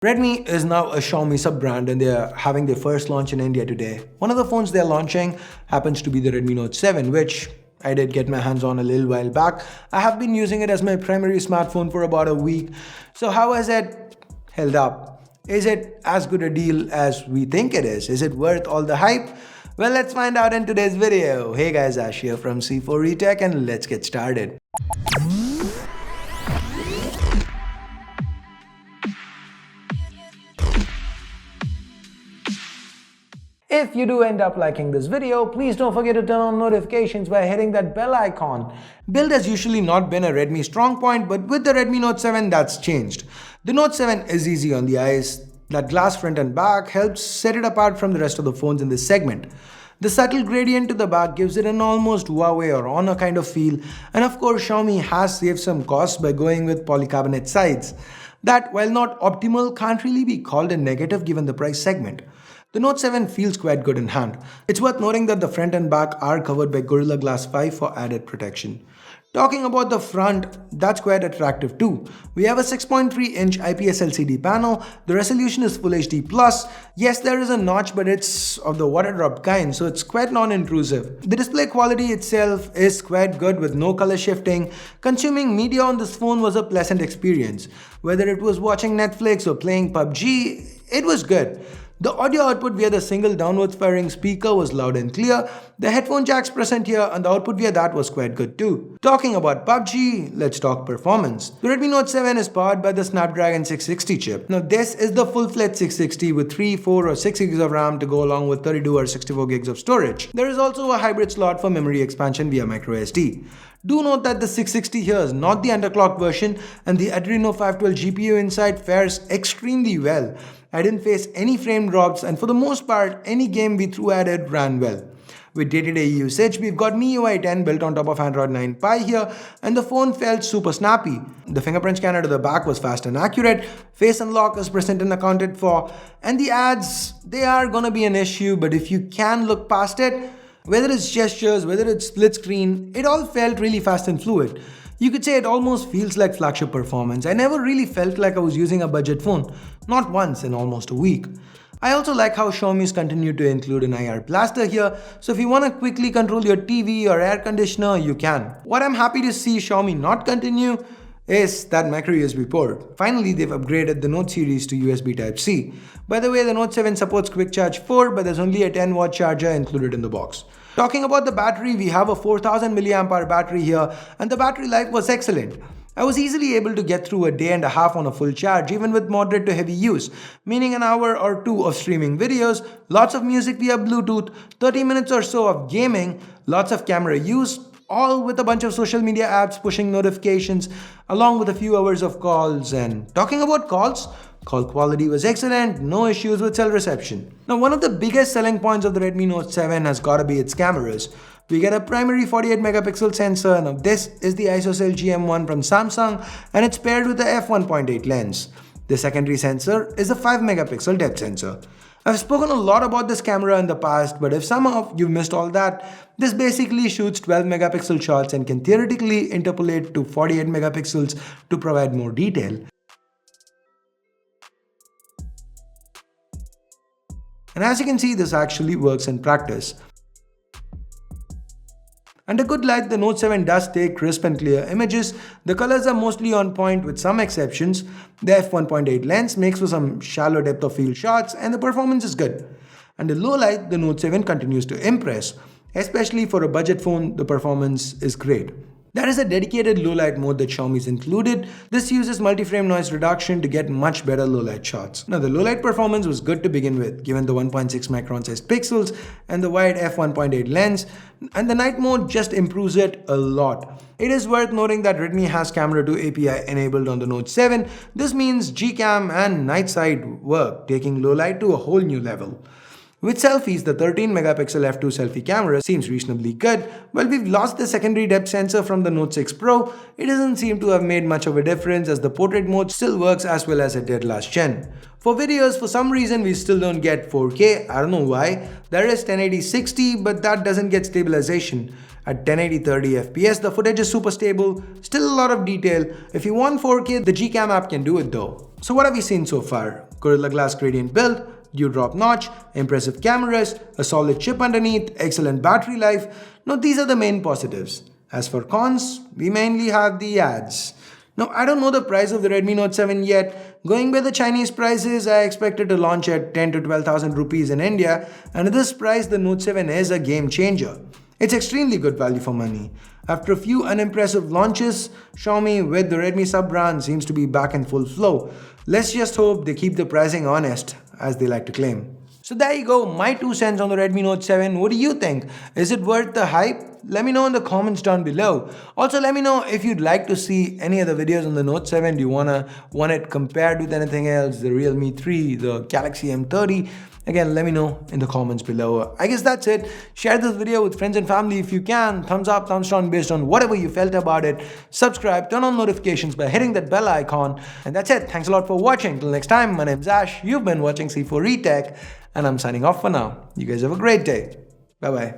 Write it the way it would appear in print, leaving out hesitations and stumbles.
Redmi is now a Xiaomi sub-brand and they are having their first launch in India today. One of the phones they're launching happens to be the Redmi Note 7, which I did get my hands on a little while back. I have been using it as my primary smartphone for about a week. So how has it held up? Is it as good a deal as we think it is? Is it worth all the hype? Well, let's find out in today's video. Hey guys, Ash here from C4eTech and let's get started. If you do end up liking this video, please don't forget to turn on notifications by hitting that bell icon. Build has usually not been a Redmi strong point, but with the Redmi Note 7 that's changed. The Note 7 is easy on the eyes. That glass front and back helps set it apart from the rest of the phones in this segment. The subtle gradient to the back gives it an almost Huawei or Honor kind of feel, and of course Xiaomi has saved some costs by going with polycarbonate sides. That, while not optimal, can't really be called a negative given the price segment. The Note 7 feels quite good in hand. It's worth noting that the front and back are covered by Gorilla Glass 5 for added protection. Talking about the front, that's quite attractive too. We have a 6.3-inch IPS LCD panel, the resolution is Full HD+. Yes, there is a notch, but it's of the water-dropped kind, so it's quite non-intrusive. The display quality itself is quite good with no color shifting. Consuming media on this phone was a pleasant experience. Whether it was watching Netflix or playing PUBG, it was good. The audio output via the single downwards firing speaker was loud and clear. The headphone jack's present here and the output via that was quite good too. Talking about PUBG, let's talk performance. The Redmi Note 7 is powered by the Snapdragon 660 chip. Now this is the full-fledged 660 with 3, 4 or 6 gigs of RAM to go along with 32 or 64 gigs of storage. There is also a hybrid slot for memory expansion via microSD. Do note that the 660 here is not the underclocked version and the Adreno 512 GPU inside fares extremely well. I didn't face any frame drops and for the most part, any game we threw at it ran well. With day-to-day usage, we've got MIUI 10 built on top of Android 9 Pie here and the phone felt super snappy. The fingerprint scanner to the back was fast and accurate, face unlock is present and accounted for, and the ads, they are gonna be an issue, but if you can look past it, whether it's gestures, whether it's split screen, it all felt really fast and fluid. You could say it almost feels like flagship performance. I never really felt like I was using a budget phone, not once in almost a week. I also like how Xiaomi's continued to include an IR blaster here, so if you want to quickly control your TV or air conditioner, you can. What I'm happy to see Xiaomi not continue is that micro USB port. Finally, they've upgraded the Note series to USB Type-C. By the way, the Note 7 supports Quick Charge 4, but there's only a 10-watt charger included in the box. Talking about the battery, we have a 4000 mAh battery here, and the battery life was excellent. I was easily able to get through a day and a half on a full charge, even with moderate to heavy use, meaning an hour or two of streaming videos, lots of music via Bluetooth, 30 minutes or so of gaming, lots of camera use, all with a bunch of social media apps pushing notifications, along with a few hours of calls. And talking about calls, call quality was excellent, no issues with cell reception. Now, one of the biggest selling points of the Redmi Note 7 has gotta be its cameras. We get a primary 48 megapixel sensor. Now this is the ISOCELL GM1 from Samsung and it's paired with the f1.8 lens. The secondary sensor is a 5 megapixel depth sensor. I've spoken a lot about this camera in the past, but if somehow you've missed all that, this basically shoots 12 megapixel shots and can theoretically interpolate to 48 megapixels to provide more detail. And as you can see, this actually works in practice. Under good light, the Note 7 does take crisp and clear images. The colors are mostly on point with some exceptions. The f1.8 lens makes for some shallow depth of field shots and the performance is good. Under low light, the Note 7 continues to impress. Especially for a budget phone, the performance is great. There is a dedicated low light mode that Xiaomi's included. This uses multi-frame noise reduction to get much better low light shots. Now the low light performance was good to begin with, given the 1.6 micron sized pixels and the wide f1.8 lens, and the night mode just improves it a lot. It is worth noting that Redmi has Camera 2 API enabled on the Note 7. This means Gcam and night sight work, taking low light to a whole new level. With selfies, the 13 megapixel f2 selfie camera seems reasonably good. While we've lost the secondary depth sensor from the Note 6 Pro, it doesn't seem to have made much of a difference as the portrait mode still works as well as it did last gen. For videos, for some reason we still don't get 4K, I don't know why. There is 1080-60, but that doesn't get stabilization. At 1080-30 FPS, the footage is super stable, still a lot of detail. If you want 4K, the Gcam app can do it though. So what have we seen so far? Gorilla Glass gradient build, dewdrop notch, impressive cameras, a solid chip underneath, excellent battery life. Now these are the main positives. As for cons, we mainly have the ads. Now I don't know the price of the Redmi Note 7 yet. Going by the Chinese prices, I expect it to launch at 10 to 12,000 rupees in India, and at this price the Note 7 is a game changer. It's extremely good value for money. After a few unimpressive launches, Xiaomi with the Redmi sub-brand seems to be back in full flow. Let's just hope they keep the pricing honest, as they like to claim. So there you go, my 2 cents on the Redmi Note 7. What do you think? Is it worth the hype? Let me know in the comments down below. Also, let me know if you'd like to see any other videos on the Note 7. Do you want it compared with anything else? The Realme 3, the Galaxy M30? Again, let me know in the comments below. I guess that's it. Share this video with friends and family if you can. Thumbs up, thumbs down based on whatever you felt about it. Subscribe, turn on notifications by hitting that bell icon. And that's it. Thanks a lot for watching. Till next time, my name's Ash. You've been watching C4 Retech. And I'm signing off for now. You guys have a great day. Bye-bye.